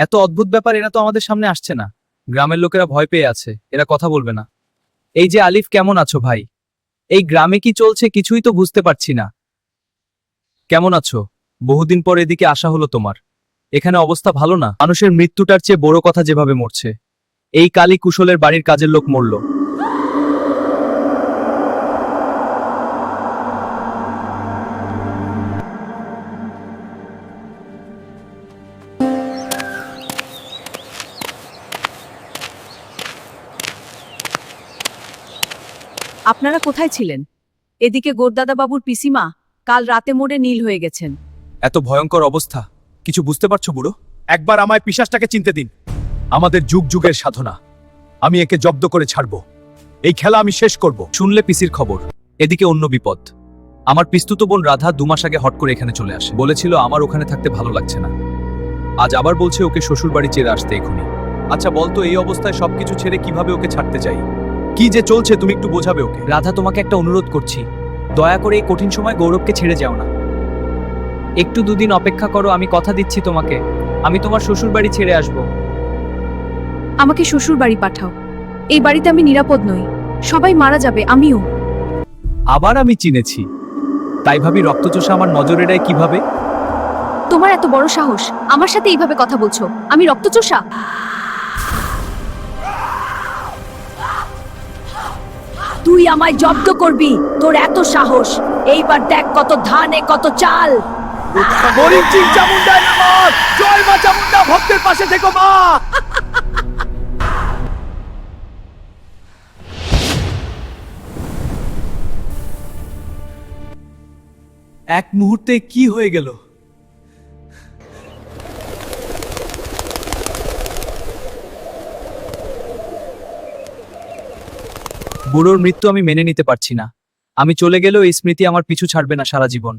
এত অদ্ভুত ব্যাপার, এরা তো আমাদের সামনে আসছে না। গ্রামের লোকেরা ভয় পেয়ে আছে, এরা কথা বলবে না। এই যে আলিফ, কেমন আছো ভাই? এই গ্রামে কি চলছে কিছুই তো বুঝতে পারছি না। কেমন আছো? বহুদিন পর এদিকে আসা হলো তোমার। এখানে অবস্থা ভালো না। মানুষের মৃত্যুটার চেয়ে বড় কথা যেভাবে মরছে। এই কালী কুশলের বাড়ির কাজের লোক মরল। আপনারা কোথায় ছিলেন? এদিকে গোরদাদাবাবুর পিসিমা কাল রাতে মরে নীল হয়ে গেছেন। এত ভয়ঙ্কর অবস্থা, কিছু বুঝতে পারছো বুড়ো? একবার আমায় পিশাচটাকে চিনতে দিন। আমাদের যুগ যুগের সাধনা। আমি একে জব্দ করে ছাড়ব। এই খেলা আমি শেষ করব। শুনলে পিসির খবর। এদিকে অন্য বিপদ। আমার পিস্তুত বোন রাধা 2 মাস আগে হট করে এখানে চলে আসে। বলেছিল আমার ওখানে থাকতে ভালো লাগছে না। আজ আবার বলছে ওকে শ্বশুর বাড়ি ছেড়ে আসতে এখনই। আচ্ছা বলতো, এই অবস্থায় সবকিছু ছেড়ে কিভাবে ওকে ছাড়তে চাই? কি যে চলছে তুমি একটু বোঝাবে ওকে। রাধা, তোমাকে একটা অনুরোধ করছি, দয়া করে এই কঠিন সময় গৌরবকে ছেড়ে যাও না। একটু 2 দিন অপেক্ষা করো, আমি কথা দিচ্ছি তোমাকে, আমি তোমার শ্বশুর বাড়ি ছেড়ে আসব। আমাকে শ্বশুর বাড়ি পাঠাও। এই বাড়িতে আমি নিরাপদ নই, সবাই মারা যাবে, আমিও। আবার আমি চিনেছি। তাই ভাবি রক্তচোষা আমার নজর এড়ায় কিভাবে? তোমার এত বড় সাহস, আমার সাথে এইভাবে কথা বলছো? আমি রক্তচোষা? তুই আমায় জব্দ করবি? তোর এত সাহস? এইবার দেখ কত ধানে কত চাল। মরিচিং চামুন্ডার নাম, জয় মা চামুন্ডা, ভক্তের পাশে থেকো মা। এক মুহূর্তে কি হয়ে গেল? বুড়োর মৃত্যু আমি মেনে নিতে পারছি না। আমি চলে গেলেও এই স্মৃতি আমার পিছু ছাড়বে না সারা জীবন।